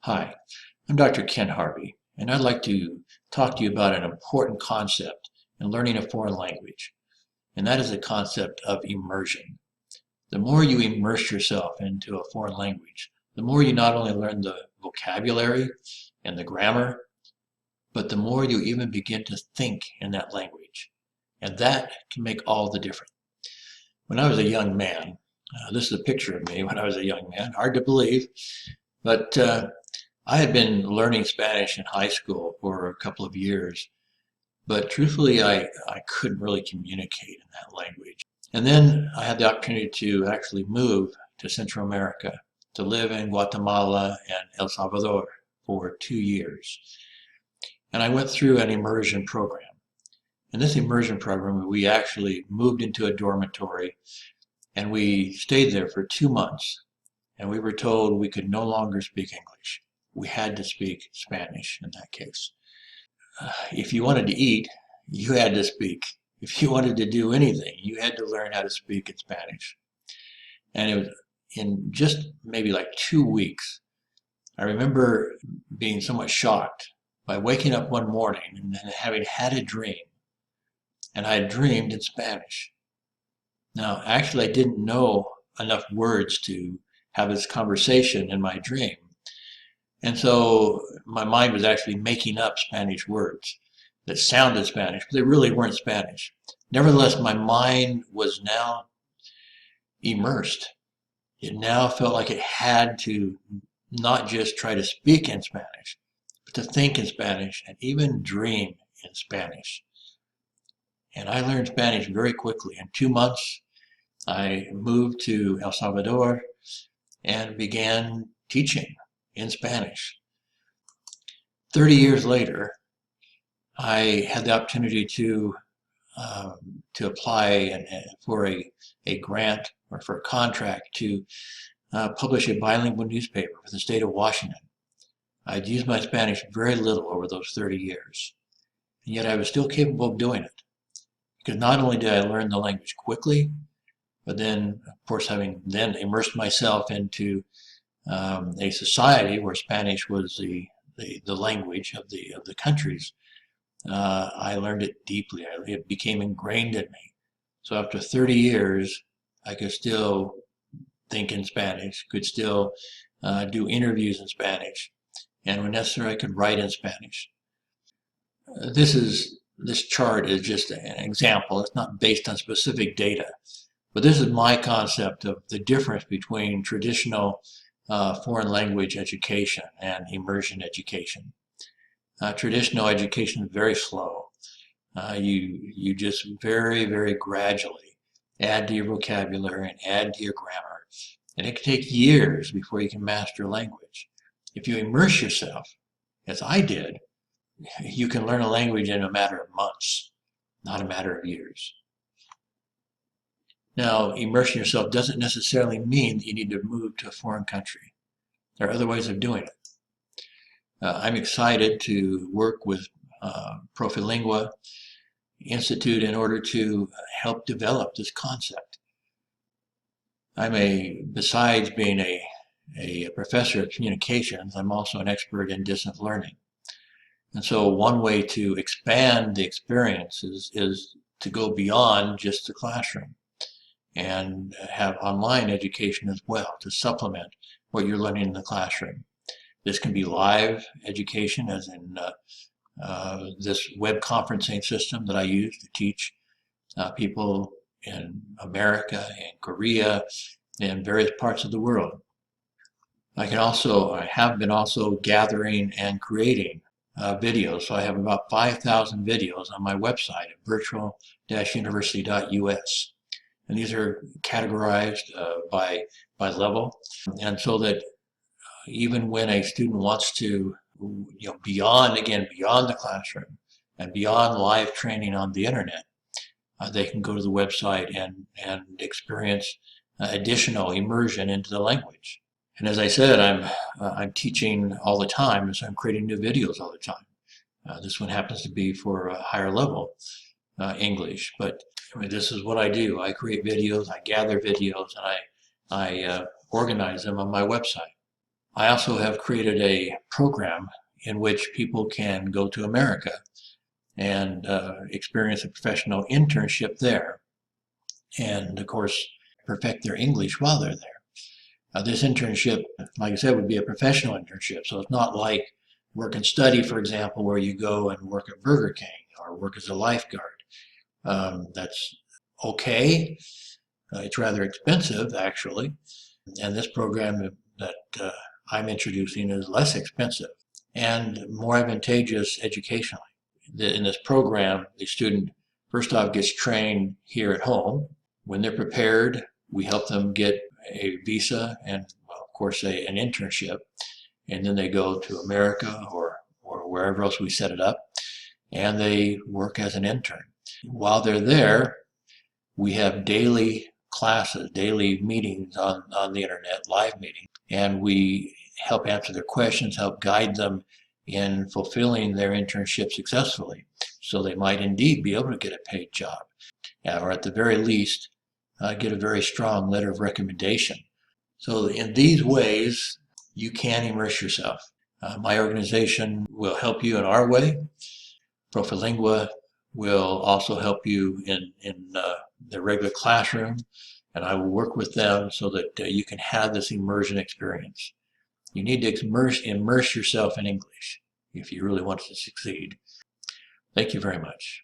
Hi, I'm Dr. Ken Harvey, and I'd like to talk to you about an important concept in learning a foreign language, and that is the concept of immersion. The more you immerse yourself into a foreign language, the more you not only learn the vocabulary and the grammar, but the more you even begin to think in that language. And that can make all the difference. When I was a young man, this is a picture of me when I was a young man, hard to believe, but I had been learning Spanish in high school for a couple of years, but truthfully, I couldn't really communicate in that language. And then I had the opportunity to actually move to Central America, to live in Guatemala and El Salvador for 2 years. And I went through an immersion program. In this immersion program, we actually moved into a dormitory and we stayed there for 2 months. And we were told we could no longer speak English. We had to speak Spanish in that case. If you wanted to eat, you had to speak. If you wanted to do anything, you had to learn how to speak in Spanish. And it was in just maybe like 2 weeks, I remember being somewhat shocked by waking up one morning and then having had a dream. And I had dreamed in Spanish. Now, actually, I didn't know enough words to have this conversation in my dream. And so my mind was actually making up Spanish words that sounded Spanish, but they really weren't Spanish. Nevertheless, my mind was now immersed. It now felt like it had to not just try to speak in Spanish, but to think in Spanish and even dream in Spanish. And I learned Spanish very quickly. In 2 months, I moved to El Salvador and began teaching in Spanish. 30 years later, I had the opportunity to apply for a grant or for a contract to publish a bilingual newspaper for the state of Washington. I'd used my Spanish very little over those 30 years, and yet I was still capable of doing it. Because not only did I learn the language quickly, but then, of course, having then immersed myself into a society where Spanish was the language of the countries, I learned it deeply. It became ingrained in me. So after 30 years, I could still think in Spanish, could still do interviews in Spanish, and when necessary, I could write in Spanish. This chart is just an example. It's not based on specific data, but this is my concept of the difference between traditional foreign language education and immersion education. Traditional education is very slow. You just very, very gradually add to your vocabulary and add to your grammar. And it can take years before you can master a language. If you immerse yourself, as I did, you can learn a language in a matter of months, not a matter of years. Now, immersing yourself doesn't necessarily mean that you need to move to a foreign country. There are other ways of doing it. I'm excited to work with Profilingua Institute in order to help develop this concept. Besides being a professor of communications, I'm also an expert in distance learning. And so one way to expand the experience is to go beyond just the classroom and have online education as well to supplement what you're learning in the classroom. This can be live education, as in this web conferencing system that I use to teach people in America and Korea and various parts of the world. I have been also gathering and creating videos. So I have about 5,000 videos on my website at virtual-university.us. And these are categorized by level. And so that even when a student wants to, beyond the classroom and beyond live training on the internet, they can go to the website and experience additional immersion into the language. And as I said, I'm teaching all the time, and so I'm creating new videos all the time. This one happens to be for a higher level English, but this is what I do. I create videos, I gather videos, and I organize them on my website. I also have created a program in which people can go to America and experience a professional internship there, and of course perfect their English while they're there. This internship, like I said, would be a professional internship, so it's not like work and study, for example, where you go and work at Burger King or work as a lifeguard. That's okay. It's rather expensive, actually, and this program that I'm introducing is less expensive and more advantageous educationally. In this program, the student first off gets trained here at home. When they're prepared, we help them get a visa and, well, of course, an internship, and then they go to America or wherever else we set it up, and they work as an intern. While they're there, we have daily classes, daily meetings on the internet, live meetings, and we help answer their questions, help guide them in fulfilling their internship successfully. So they might indeed be able to get a paid job, or at the very least, get a very strong letter of recommendation. So in these ways, you can immerse yourself. My organization will help you in our way. Profilingua will also help you in the regular classroom, and I will work with them so that you can have this immersion experience. You need to immerse yourself in English if you really want to succeed. Thank you very much.